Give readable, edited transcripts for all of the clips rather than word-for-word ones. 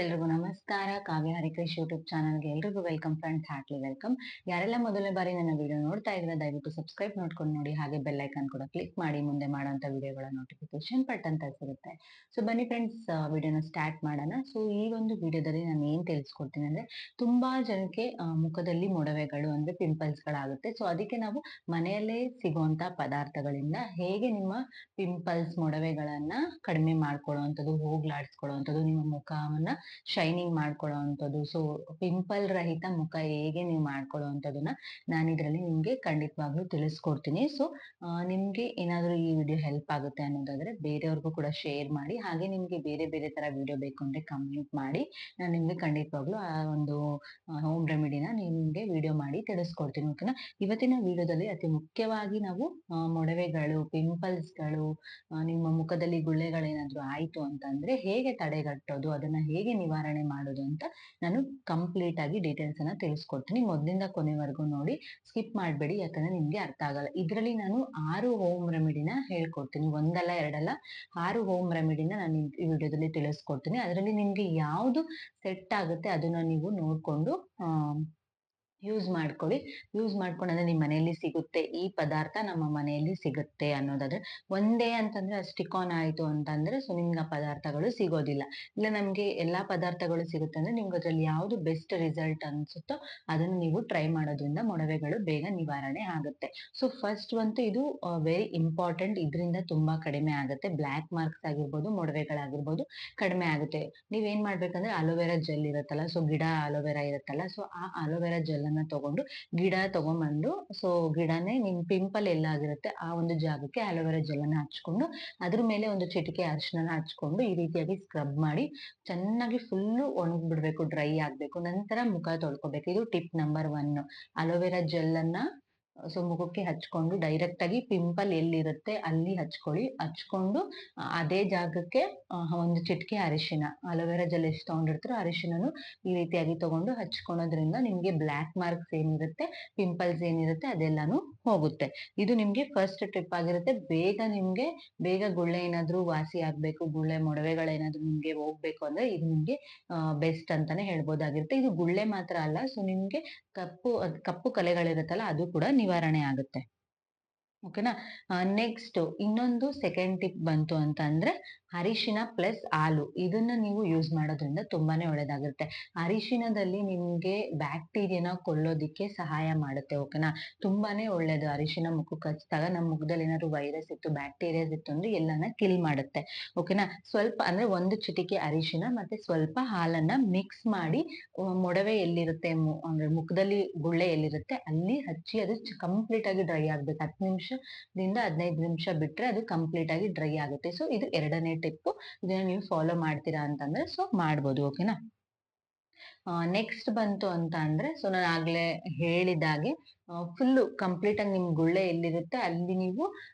ಎಲ್ರಿಗೂ ನಮಸ್ಕಾರ. ಕಾವ್ಯ ಹರಿಕೃಷ್ ಯೂಟ್ಯೂಬ್ ಚಾನಲ್ಗೆ ಎಲ್ರಿಗೂ ವೆಲ್ಕಮ್ ಫ್ರೆಂಡ್ಸ್, ಹಾರ್ಟ್ಲಿ ವೆಲ್ಕಮ್. ಯಾರೆಲ್ಲ ಮೊದಲನೇ ಬಾರಿ ನನ್ನ ವಿಡಿಯೋ ನೋಡ್ತಾ ಇದ್ರೆ ದಯವಿಟ್ಟು ಸಬ್ಸ್ಕ್ರೈಬ್ ನೋಡ್ಕೊಂಡು ನೋಡಿ, ಹಾಗೆ ಬೆಲ್ ಐಕಾನ್ ಕೂಡ ಕ್ಲಿಕ್ ಮಾಡಿ. ಮುಂದೆ ಮಾಡುವಂತ ವಿಡಿಯೋಗಳ ನೋಟಿಫಿಕೇಶನ್ ಪಟ್ ಅಂತ ಸಿಗುತ್ತೆ. ಸೊ ಬನ್ನಿ ಫ್ರೆಂಡ್ಸ್, ವಿಡಿಯೋನ ಸ್ಟಾರ್ಟ್ ಮಾಡೋಣ. ಸೊ ಈ ಒಂದು ವಿಡಿಯೋದಲ್ಲಿ ನಾನು ಏನ್ ತಿಳಿಸ್ಕೊಡ್ತೀನಿ ಅಂದ್ರೆ, ತುಂಬಾ ಜನಕ್ಕೆ ಮುಖದಲ್ಲಿ ಮೊಡವೆಗಳು ಅಂದ್ರೆ ಪಿಂಪಲ್ಸ್ ಗಳಾಗುತ್ತೆ. ಸೊ ಅದಕ್ಕೆ ನಾವು ಮನೆಯಲ್ಲೇ ಸಿಗುವಂತ ಪದಾರ್ಥಗಳಿಂದ ಹೇಗೆ ನಿಮ್ಮ ಪಿಂಪಲ್ಸ್ ಮೊಡವೆಗಳನ್ನ ಕಡಿಮೆ ಮಾಡ್ಕೊಳ್ಳುವಂಥದ್ದು, ಹೋಗ್ಲಾಡಿಸ್ಕೊಳ್ಳುವಂಥದ್ದು, ನಿಮ್ಮ ಮುಖವನ್ನ ಶೈನಿಂಗ್ ಮಾಡ್ಕೊಳ್ಳೋ ಸೊ ಪಿಂಪಲ್ ರಹಿತ ಮುಖ ಹೇಗೆ ನೀವು ಮಾಡ್ಕೊಳ್ಳೋ ನಾನು ಇದರಲ್ಲಿ ನಿಮ್ಗೆ ಖಂಡಿತವಾಗ್ಲೂ ತಿಳಿಸ್ಕೊಡ್ತೀನಿ. ಸೊ ನಿಮ್ಗೆ ಏನಾದ್ರೂ ಈ ವಿಡಿಯೋ ಹೆಲ್ಪ್ ಆಗುತ್ತೆ ಅನ್ನೋದಾದ್ರೆ ಬೇರೆಯವ್ರಿಗೂ ಕೂಡ ಶೇರ್ ಮಾಡಿ. ಹಾಗೆ ನಿಮ್ಗೆ ಬೇರೆ ಬೇರೆ ತರ ವಿಡಿಯೋ ಬೇಕು ಅಂದ್ರೆ ಕಮೆಂಟ್ ಮಾಡಿ. ನಾನು ನಿಮ್ಗೆ ಖಂಡಿತವಾಗ್ಲೂ ಆ ಒಂದು ಹೋಮ್ ರೆಮಿಡಿನ ನಿಮ್ಗೆ ವಿಡಿಯೋ ಮಾಡಿ ತಿಳಿಸ್ಕೊಡ್ತೀನಿ. ಓಕೆನಾ? ಇವತ್ತಿನ ವಿಡಿಯೋದಲ್ಲಿ ಅತಿ ಮುಖ್ಯವಾಗಿ ನಾವು ಮೊಡವೆಗಳು, ಪಿಂಪಲ್ಸ್ಗಳು, ನಿಮ್ಮ ಮುಖದಲ್ಲಿ ಗುಳ್ಳೆಗಳೇನಾದ್ರೂ ಆಯ್ತು ಅಂತಂದ್ರೆ ಹೇಗೆ ತಡೆಗಟ್ಟೋದು, ಅದನ್ನ ಹೇಗೆ ನಿವಾರಣೆ ಮಾಡೋದು ಅಂತ ನಾನು ಕಂಪ್ಲೀಟ್ ಆಗಿ ಡೀಟೇಲ್ಸ್ ಅನ್ನ ತಿಳಿಸ್ಕೊಡ್ತೀನಿ. ಮೊದಲಿಂದ ಕೊನೆವರೆಗೂ ನೋಡಿ, ಸ್ಕಿಪ್ ಮಾಡ್ಬೇಡಿ, ಯಾಕಂದ್ರೆ ನಿಮ್ಗೆ ಅರ್ಥ ಆಗಲ್ಲ. ಇದರಲ್ಲಿ ನಾನು 6 ಹೋಮ್ ರೆಮಿಡಿನ ಹೇಳ್ಕೊಡ್ತೀನಿ, ಒಂದಲ್ಲ ಎರಡಲ್ಲ 6 ಹೋಮ್ ರೆಮಿಡಿನ ನಾನು ಈ ವಿಡಿಯೋದಲ್ಲಿ ತಿಳಿಸ್ಕೊಡ್ತೀನಿ. ಅದರಲ್ಲಿ ನಿಮ್ಗೆ ಯಾವ್ದು ಸೆಟ್ ಆಗುತ್ತೆ ಅದನ್ನ ನೀವು ನೋಡ್ಕೊಂಡು ಯೂಸ್ ಮಾಡ್ಕೊಳ್ಳಿ. ಯೂಸ್ ಮಾಡ್ಕೊಂಡ್ರೆ ನಿಮ್ ಮನೆಯಲ್ಲಿ ಸಿಗುತ್ತೆ, ಈ ಪದಾರ್ಥ ನಮ್ಮ ಮನೆಯಲ್ಲಿ ಸಿಗುತ್ತೆ ಅನ್ನೋದಾದ್ರೆ. ಒಂದೇ ಅಂತಂದ್ರೆ ಸ್ಟಿಕ್ ಆನ್ ಆಯ್ತು ಅಂತಂದ್ರೆ ಸೊ ನಿಮ್ಗೆ ಆ ಪದಾರ್ಥಗಳು ಸಿಗೋದಿಲ್ಲ. ಇಲ್ಲ ನಮ್ಗೆ ಎಲ್ಲಾ ಪದಾರ್ಥಗಳು ಸಿಗುತ್ತೆ ಅಂದ್ರೆ ನಿಮ್ಗೆ ಅದ್ರಲ್ಲಿ ಯಾವ್ದು ಬೆಸ್ಟ್ ರಿಸಲ್ಟ್ ಅನ್ಸುತ್ತೋ ಅದನ್ನ ನೀವು ಟ್ರೈ ಮಾಡೋದ್ರಿಂದ ಮೊಡವೆಗಳು ಬೇಗ ನಿವಾರಣೆ ಆಗುತ್ತೆ. ಸೊ ಫಸ್ಟ್ ಅಂತೂ ಇದು ವೆರಿ ಇಂಪಾರ್ಟೆಂಟ್. ಇದರಿಂದ ತುಂಬಾ ಕಡಿಮೆ ಆಗುತ್ತೆ. ಬ್ಲ್ಯಾಕ್ ಮಾರ್ಕ್ಸ್ ಆಗಿರ್ಬೋದು, ಮೊಡವೆಗಳಾಗಿರ್ಬೋದು ಕಡಿಮೆ ಆಗುತ್ತೆ. ನೀವೇನ್ ಮಾಡ್ಬೇಕಂದ್ರೆ ಅಲೋವೆರಾ ಜೆಲ್ ಇರುತ್ತಲ್ಲ, ಸೊ ಗಿಡ ಅಲೋವೆರಾ ಇರುತ್ತಲ್ಲ, ಸೊ ಆ ಅಲೋವೆರಾ ಜೆಲ್ ತಗೊಂಡು ಗಿಡ ತಗೊಂಡ್ಬಂದು, ಸೊ ಗಿಡನೇ ನಿಮ್ ಪಿಂಪಲ್ ಎಲ್ಲ ಆಗಿರುತ್ತೆ ಆ ಒಂದು ಜಾಗಕ್ಕೆ ಅಲೋವೆರಾ ಜೆಲ್ ಅನ್ನ ಹಚ್ಕೊಂಡು, ಅದ್ರ ಮೇಲೆ ಒಂದು ಚಿಟಿಕೆ ಅರಿಶಿನ ಹಚ್ಕೊಂಡು ಈ ರೀತಿಯಾಗಿ ಸ್ಕ್ರಬ್ ಮಾಡಿ ಚೆನ್ನಾಗಿ ಫುಲ್ಲು ಒಣಗ್ ಬಿಡ್ಬೇಕು, ಡ್ರೈ ಆಗ್ಬೇಕು. ನಂತರ ಮುಖ ತೊಳ್ಕೊಬೇಕು. ಇದು ಟಿಪ್ ನಂಬರ್ 1. ಅಲೋವೆರಾ ಜೆಲ್ ಅನ್ನ ಸೊ ಮುಖಕ್ಕೆ ಹಚ್ಕೊಂಡು ಡೈರೆಕ್ಟ್ ಆಗಿ ಪಿಂಪಲ್ ಎಲ್ಲಿರುತ್ತೆ ಅಲ್ಲಿ ಹಚ್ಕೊಂಡು ಅದೇ ಜಾಗಕ್ಕೆ ಒಂದು ಚಿಟಿಕೆ ಅರಿಶಿನ, ಅಲೋವೆರಾ ಜೆಲ್ ಎಷ್ಟು ತಗೊಂಡಿರ್ತಾರೋ ಅರಿಶಿನನು ಈ ರೀತಿಯಾಗಿ ತಗೊಂಡು ಹಚ್ಕೊಳೋದ್ರಿಂದ ನಿಮ್ಗೆ ಬ್ಲ್ಯಾಕ್ ಮಾರ್ಕ್ಸ್ ಏನಿರುತ್ತೆ, ಪಿಂಪಲ್ಸ್ ಏನಿರುತ್ತೆ ಅದೆಲ್ಲಾನು ಹೋಗುತ್ತೆ. ಇದು ನಿಮ್ಗೆ ಫಸ್ಟ್ ಟ್ರಿಪ್ ಆಗಿರುತ್ತೆ. ಬೇಗ ಗುಳ್ಳೆ ಏನಾದ್ರೂ ವಾಸಿ ಆಗ್ಬೇಕು, ಗುಳ್ಳೆ ಮೊಡವೆಗಳೇನಾದ್ರೂ ನಿಮ್ಗೆ ಹೋಗ್ಬೇಕು ಅಂದ್ರೆ ಇದು ನಿಮ್ಗೆ ಬೆಸ್ಟ್ ಅಂತಾನೆ ಹೇಳ್ಬೋದಾಗಿರುತ್ತೆ. ಇದು ಗುಳ್ಳೆ ಮಾತ್ರ ಅಲ್ಲ, ಸೊ ನಿಮ್ಗೆ ಕಪ್ಪು ಕಲೆಗಳಿರುತ್ತಲ್ಲ ಅದು ಕೂಡ ನಿವಾರಣೆ ಆಗುತ್ತೆ. ಓಕೆನಾ? ನೆಕ್ಸ್ಟ್ ಇನ್ನೊಂದು ಸೆಕೆಂಡ್ ಟಿಪ್ ಬಂತು ಅಂತ ಅಂದ್ರೆ ಅರಿಶಿನ ಪ್ಲಸ್ ಹಾಲು. ಇದನ್ನ ನೀವು ಯೂಸ್ ಮಾಡೋದ್ರಿಂದ ತುಂಬಾನೇ ಒಳ್ಳೇದಾಗುತ್ತೆ. ಅರಿಶಿನದಲ್ಲಿ ನಿಮ್ಗೆ ಬ್ಯಾಕ್ಟೀರಿಯಾನ ಕೊಲ್ಲೋದಿಕ್ಕೆ ಸಹಾಯ ಮಾಡುತ್ತೆ. ಓಕೆನಾ? ತುಂಬಾನೇ ಒಳ್ಳೇದು. ಅರಿಶಿನ ಮುಖಕ್ಕೆ ಹಚ್ಚಿದಾಗ ನಮ್ಮ ಮುಖದಲ್ಲಿ ಏನಾದ್ರು ವೈರಸ್ ಇತ್ತು, ಬ್ಯಾಕ್ಟೀರಿಯಾಸ್ ಇತ್ತು ಅಂದ್ರೆ ಎಲ್ಲಾನ ಕಿಲ್ ಮಾಡುತ್ತೆ. ಓಕೆನಾ? ಸ್ವಲ್ಪ ಅಂದ್ರೆ ಒಂದು ಚಿಟಿಕೆ ಅರಿಶಿನ ಮತ್ತೆ ಸ್ವಲ್ಪ ಹಾಲನ್ನ ಮಿಕ್ಸ್ ಮಾಡಿ ಮೊಡವೆ ಎಲ್ಲಿರುತ್ತೆ, ಅಂದ್ರೆ ಮುಖದಲ್ಲಿ ಗುಳ್ಳೆ ಎಲ್ಲಿರುತ್ತೆ ಅಲ್ಲಿ ಹಚ್ಚಿ ಅದು ಕಂಪ್ಲೀಟ್ ಆಗಿ ಡ್ರೈ ಆಗ್ಬೇಕು. 10 ನಿಮಿಷದಿಂದ 15 ನಿಮಿಷ ಬಿಟ್ರೆ ಅದು ಕಂಪ್ಲೀಟ್ ಆಗಿ ಡ್ರೈ ಆಗುತ್ತೆ. ಸೊ ಇದು ಎರಡನೇ ಟಿಪ್. ಇದನ್ನ ನೀವು ಫಾಲೋ ಮಾಡ್ತೀರಾ ಅಂತಂದ್ರೆ ಸೊ ಮಾಡ್ಬೋದು. ಓಕೆನಾ? ನೆಕ್ಸ್ಟ್ ಬಂತು ಅಂತ ಅಂದ್ರೆ ಸೊ ನಾನು ಆಗ್ಲೇ ಹೇಳಿದಾಗೆ ಫುಲ್ಲು ಕಂಪ್ಲೀಟ್ ಆಗಿ ನಿಮ್ ಗುಳ್ಳೆ ಎಲ್ಲಿರುತ್ತೆ ಅಲ್ಲಿ ನೀವು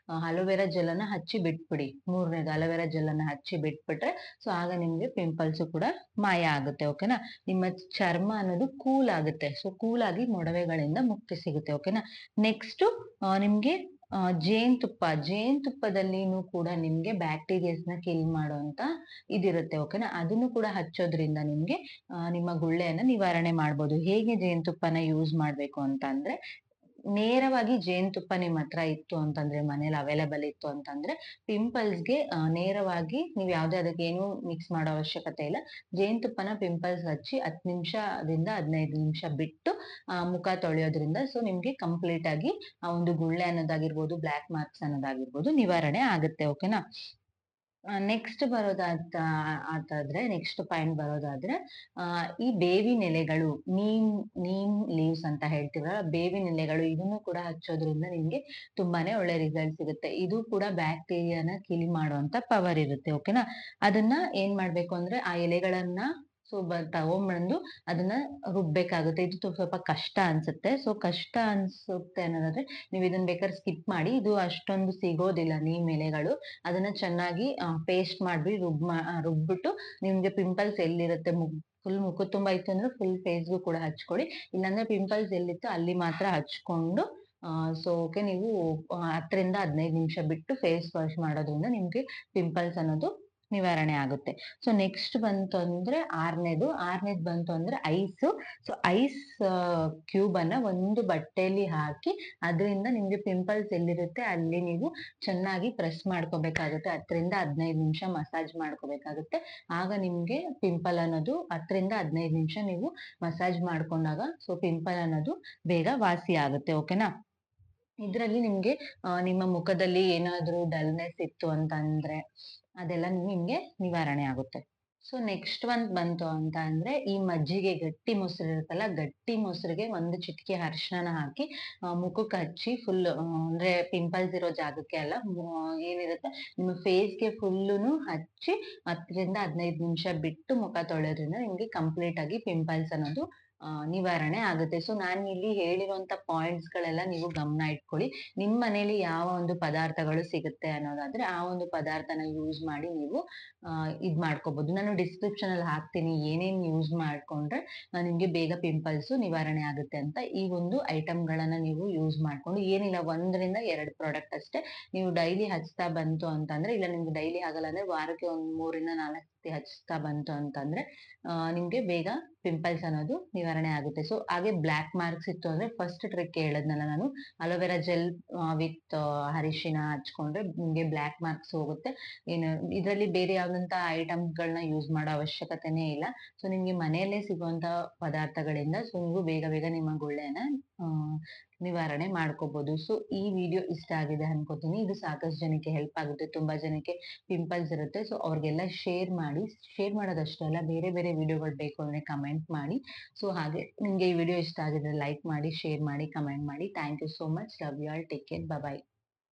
ಅಲೋವೆರಾ ಜೆಲ್ ಅನ್ನ ಹಚ್ಚಿ ಬಿಟ್ಬಿಡಿ. ಮೂರನೇದು ಅಲೋವೆರಾ ಜೆಲ್ ಅನ್ನ ಹಚ್ಚಿ ಬಿಟ್ಬಿಟ್ರೆ ಸೊ ಆಗ ನಿಮ್ಗೆ ಪಿಂಪಲ್ಸ್ ಕೂಡ ಮಾಯ ಆಗುತ್ತೆ. ಓಕೆನಾ? ನಿಮ್ಮ ಚರ್ಮ ಅನ್ನೋದು ಕೂಲ್ ಆಗುತ್ತೆ. ಸೊ ಕೂಲ್ ಆಗಿ ಮೊಡವೆಗಳಿಂದ ಮುಕ್ತಿ ಸಿಗುತ್ತೆ. ಓಕೆನಾ? ನೆಕ್ಸ್ಟ್ ನಿಮ್ಗೆ ಜೇನುತುಪ್ಪದಲ್ಲಿನೂ ಕೂಡ ನಿಮ್ಗೆ ಬ್ಯಾಕ್ಟೀರಿಯಾಸ್ ನ ಕಿಲ್ ಮಾಡುವಂತ ಇದಿರುತ್ತೆ. ಓಕೆನಾ? ಅದನ್ನು ಕೂಡ ಹಚ್ಚೋದ್ರಿಂದ ನಿಮ್ಗೆ ನಿಮ್ಮ ಗುಳ್ಳೆಯನ್ನ ನಿವಾರಣೆ ಮಾಡ್ಬೋದು. ಹೇಗೆ ಜೇನುತುಪ್ಪನ ಯೂಸ್ ಮಾಡ್ಬೇಕು ಅಂತ ಅಂದ್ರೆ, ನೇರವಾಗಿ ಜೇನುತುಪ್ಪ ನಿಮ್ ಹತ್ರ ಇತ್ತು ಅಂತಂದ್ರೆ, ಮನೇಲಿ ಅವೈಲೇಬಲ್ ಇತ್ತು ಅಂತಂದ್ರೆ ಪಿಂಪಲ್ಸ್ಗೆ ನೇರವಾಗಿ ನೀವ್ ಯಾವ್ದೇ ಅದಕ್ಕೆ ಏನು ಮಿಕ್ಸ್ ಮಾಡೋ ಅವಶ್ಯಕತೆ ಇಲ್ಲ. ಜೇನುತುಪ್ಪನ ಪಿಂಪಲ್ಸ್ ಹಚ್ಚಿ 10 ನಿಮಿಷದಿಂದ 15 ನಿಮಿಷ ಬಿಟ್ಟು ಮುಖ ತೊಳೆಯೋದ್ರಿಂದ ಸೊ ನಿಮ್ಗೆ ಕಂಪ್ಲೀಟ್ ಆಗಿ ಆ ಒಂದು ಗುಳ್ಳೆ ಅನ್ನೋದಾಗಿರ್ಬೋದು, ಬ್ಲ್ಯಾಕ್ ಮಾರ್ಕ್ಸ್ ಅನ್ನೋದಾಗಿರ್ಬೋದು ನಿವಾರಣೆ ಆಗುತ್ತೆ. ಓಕೆನಾ? ನೆಕ್ಸ್ಟ್ ನೆಕ್ಸ್ಟ್ ಪಾಯಿಂಟ್ ಬರೋದಾದ್ರೆ ಈ ಬೇವಿನ ಎಲೆಗಳು, ನೀಮ್ ಲೀವ್ಸ್ ಅಂತ ಹೇಳ್ತೀವಲ್ಲ, ಬೇವಿನ ಎಲೆಗಳು ಇದನ್ನು ಕೂಡ ಹಚ್ಚೋದ್ರಿಂದ ನಿಮ್ಗೆ ತುಂಬಾನೇ ಒಳ್ಳೆ ರಿಸಲ್ಟ್ ಸಿಗುತ್ತೆ. ಇದು ಕೂಡ ಬ್ಯಾಕ್ಟೀರಿಯಾನ ಕಿಲ್ ಮಾಡುವಂತ ಪವರ್ ಇರುತ್ತೆ. ಓಕೆನಾ? ಅದನ್ನ ಏನ್ ಮಾಡ್ಬೇಕು ಅಂದ್ರೆ ಆ ಎಲೆಗಳನ್ನ ಸೊ ತಗೊಂಡ್ಬಂದು ಅದನ್ನ ರುಬ್ಬೇಕಾಗುತ್ತೆ. ಇದು ಸ್ವಲ್ಪ ಕಷ್ಟ ಅನ್ಸುತ್ತೆ. ಸೊ ಕಷ್ಟ ಅನ್ಸುತ್ತೆ ಅನ್ನೋದಾದ್ರೆ ನೀವು ಇದನ್ನ ಬೇಕಾದ್ರೆ ಸ್ಕಿಪ್ ಮಾಡಿ. ಇದು ಅಷ್ಟೊಂದು ಸಿಗೋದಿಲ್ಲ ನೀಮ್ ಎಲೆಗಳು. ಅದನ್ನ ಚೆನ್ನಾಗಿ ಪೇಸ್ಟ್ ಮಾಡ್ಬಿಟ್ಟು ರುಬ್ಬಿಟ್ಟು ನಿಮ್ಗೆ ಪಿಂಪಲ್ಸ್ ಎಲ್ಲಿರುತ್ತೆ ಫುಲ್ ಮುಖ ತುಂಬಾ ಇತ್ತು ಅಂದ್ರೆ ಫುಲ್ ಫೇಸ್ಗೂ ಕೂಡ ಹಚ್ಕೊಳ್ಳಿ. ಇಲ್ಲಾಂದ್ರೆ ಪಿಂಪಲ್ಸ್ ಎಲ್ಲಿತ್ತು ಅಲ್ಲಿ ಮಾತ್ರ ಹಚ್ಕೊಂಡು ಸೊ ಓಕೆ, ನೀವು 10ರಿಂದ 15 ನಿಮಿಷ ಬಿಟ್ಟು ಫೇಸ್ ವಾಶ್ ಮಾಡೋದ್ರಿಂದ ನಿಮ್ಗೆ ಪಿಂಪಲ್ಸ್ ಅನ್ನೋದು ನಿವಾರಣೆ ಆಗುತ್ತೆ. ಸೊ ನೆಕ್ಸ್ಟ್ ಬಂತು ಅಂದ್ರೆ ಆರನೇದು ಬಂತು ಅಂದ್ರೆ ಐಸ್. ಸೊ ಐಸ್ ಕ್ಯೂಬ್ ಅನ್ನ ಒಂದು ಬಟ್ಟೆಯಲ್ಲಿ ಹಾಕಿ ಅದರಿಂದ ನಿಮ್ಗೆ ಪಿಂಪಲ್ಸ್ ಎಲ್ಲಿರುತ್ತೆ ಅಲ್ಲಿ ನೀವು ಚೆನ್ನಾಗಿ ಪ್ರೆಸ್ ಮಾಡ್ಕೋಬೇಕಾಗುತ್ತೆ. 10 ರಿಂದ 15 ನಿಮಿಷ ಮಸಾಜ್ ಮಾಡ್ಕೋಬೇಕಾಗುತ್ತೆ. ಆಗ ನಿಮ್ಗೆ ಪಿಂಪಲ್ ಅನ್ನೋದು 10 ರಿಂದ 15 ನಿಮಿಷ ನೀವು ಮಸಾಜ್ ಮಾಡ್ಕೊಂಡಾಗ ಸೊ ಪಿಂಪಲ್ ಅನ್ನೋದು ಬೇಗ ವಾಸಿ ಆಗುತ್ತೆ. ಓಕೆನಾ. ಇದ್ರಲ್ಲಿ ನಿಮ್ಗೆ ನಿಮ್ಮ ಮುಖದಲ್ಲಿ ಏನಾದ್ರೂ ಡಲ್ನೆಸ್ ಇತ್ತು ಅಂತ ಅಂದ್ರೆ ಅದೆಲ್ಲ ನಿಮ್ಗೆ ನಿವಾರಣೆ ಆಗುತ್ತೆ. ಸೊ ನೆಕ್ಸ್ಟ್ ಒಂದ್ ಬಂತು ಅಂತ ಅಂದ್ರೆ ಈ ಮಜ್ಜಿಗೆ ಗಟ್ಟಿ ಮೊಸರು ಇರುತ್ತಲ್ಲ, ಗಟ್ಟಿ ಮೊಸರಿಗೆ ಒಂದು ಚಿಟಿಕೆ ಅರಿಶಿನ ಹಾಕಿ ಮುಖಕ್ಕೆ ಹಚ್ಚಿ ಫುಲ್ ಅಂದ್ರೆ ಪಿಂಪಲ್ಸ್ ಇರೋ ಜಾಗಕ್ಕೆ ಅಲ್ಲ, ಏನಿರುತ್ತೆ ನಿಮ್ಮ ಫೇಸ್ಗೆ ಫುಲ್ಲುನು ಹಚ್ಚಿ 10 ರಿಂದ 15 ನಿಮಿಷ ಬಿಟ್ಟು ಮುಖ ತೊಳೆಯೋದ್ರಿಂದ ನಿಮ್ಗೆ ಕಂಪ್ಲೀಟ್ ಆಗಿ ಪಿಂಪಲ್ಸ್ ಅನ್ನೋದು ನಿವಾರಣೆ ಆಗುತ್ತೆ. ಸೊ ನಾನು ಇಲ್ಲಿ ಹೇಳಿರುವಂತ ಪಾಯಿಂಟ್ಸ್ ಗಳೆಲ್ಲ ನೀವು ಗಮನ ಇಟ್ಕೊಳ್ಳಿ. ನಿಮ್ ಮನೇಲಿ ಯಾವ ಒಂದು ಪದಾರ್ಥಗಳು ಸಿಗುತ್ತೆ ಅನ್ನೋದಾದ್ರೆ ಆ ಒಂದು ಪದಾರ್ಥನ ಯೂಸ್ ಮಾಡಿ ನೀವು ಇದ್ ಮಾಡ್ಕೋಬಹುದು. ನಾನು ಡಿಸ್ಕ್ರಿಪ್ಷನ್ ಅಲ್ಲಿ ಹಾಕ್ತೀನಿ ಏನೇನ್ ಯೂಸ್ ಮಾಡ್ಕೊಂಡ್ರೆ ನಿಮ್ಗೆ ಬೇಗ ಪಿಂಪಲ್ಸ್ ನಿವಾರಣೆ ಆಗುತ್ತೆ ಅಂತ. ಈ ಒಂದು ಐಟಮ್ ಗಳನ್ನ ನೀವು ಯೂಸ್ ಮಾಡ್ಕೊಂಡು ಏನಿಲ್ಲ 1 ರಿಂದ 2 ಪ್ರಾಡಕ್ಟ್ ಅಷ್ಟೇ ನೀವು ಡೈಲಿ ಹಚ್ತಾ ಬಂತು ಅಂತಂದ್ರೆ, ಇಲ್ಲ ನಿಮ್ಗೆ ಡೈಲಿ ಆಗಲ್ಲ ಅಂದ್ರೆ ವಾರಕ್ಕೆ 3 ರಿಂದ 4 ಸತಿ ಹಚ್ತಾ ಬಂತು ಅಂತಂದ್ರೆ ನಿಮ್ಗೆ ಬೇಗ ಪಿಂಪಲ್ಸ್ ಅನ್ನೋದು ನಿವಾರಣೆ ಆಗುತ್ತೆ. ಸೊ ಹಾಗೆ ಬ್ಲಾಕ್ ಮಾರ್ಕ್ಸ್ ಇತ್ತು ಅಂದ್ರೆ ಫಸ್ಟ್ ಟ್ರಿಕ್ ಹೇಳಿದ್ನಲ್ಲ ನಾನು, ಅಲೋವೆರಾ ಜೆಲ್ ವಿತ್ ಅರಿಶಿನ ಹಚ್ಕೊಂಡ್ರೆ ನಿಮ್ಗೆ ಬ್ಲಾಕ್ ಮಾರ್ಕ್ಸ್ ಹೋಗುತ್ತೆ. ಏನು ಇದರಲ್ಲಿ ಬೇರೆ ಯಾವ್ದಂತ ಐಟಮ್ಸ್ ಗಳನ್ನ ಯೂಸ್ ಮಾಡೋ ಅವಶ್ಯಕತೆನೇ ಇಲ್ಲ. ಸೊ ನಿಮ್ಗೆ ಮನೆಯಲ್ಲೇ ಸಿಗುವಂತ ಪದಾರ್ಥಗಳಿಂದ ಸೊ ನೀವು ಬೇಗ ಬೇಗ ನಿಮ್ಮ ಗುಳ್ಳೆನ ನಿವಾರಣೆ ಮಾಡ್ಕೋಬಹುದು. ಸೊ ಈ ವಿಡಿಯೋ ಇಷ್ಟ ಆಗಿದೆ ಅನ್ಕೋತೀನಿ. ಇದು ಸಾಕಷ್ಟು ಜನಕ್ಕೆ ಹೆಲ್ಪ್ ಆಗುತ್ತೆ. ತುಂಬಾ ಜನಕ್ಕೆ ಪಿಂಪಲ್ಸ್ ಇರುತ್ತೆ. ಸೊ ಅವ್ರಿಗೆಲ್ಲ ಶೇರ್ ಮಾಡಿ. ಶೇರ್ ಮಾಡೋದಷ್ಟೇ ಅಲ್ಲ, ಬೇರೆ ಬೇರೆ ವಿಡಿಯೋಗಳು ಬೇಕು ಅಂದ್ರೆ ಕಮೆಂಟ್ ಮಾಡಿ. ಸೊ ಹಾಗೆ ನಿಮ್ಗೆ ಈ ವಿಡಿಯೋ ಇಷ್ಟ ಆಗಿದ್ರೆ ಲೈಕ್ ಮಾಡಿ, ಶೇರ್ ಮಾಡಿ, ಕಮೆಂಟ್ ಮಾಡಿ. Thank you so much. Love you all. Take care. Bye.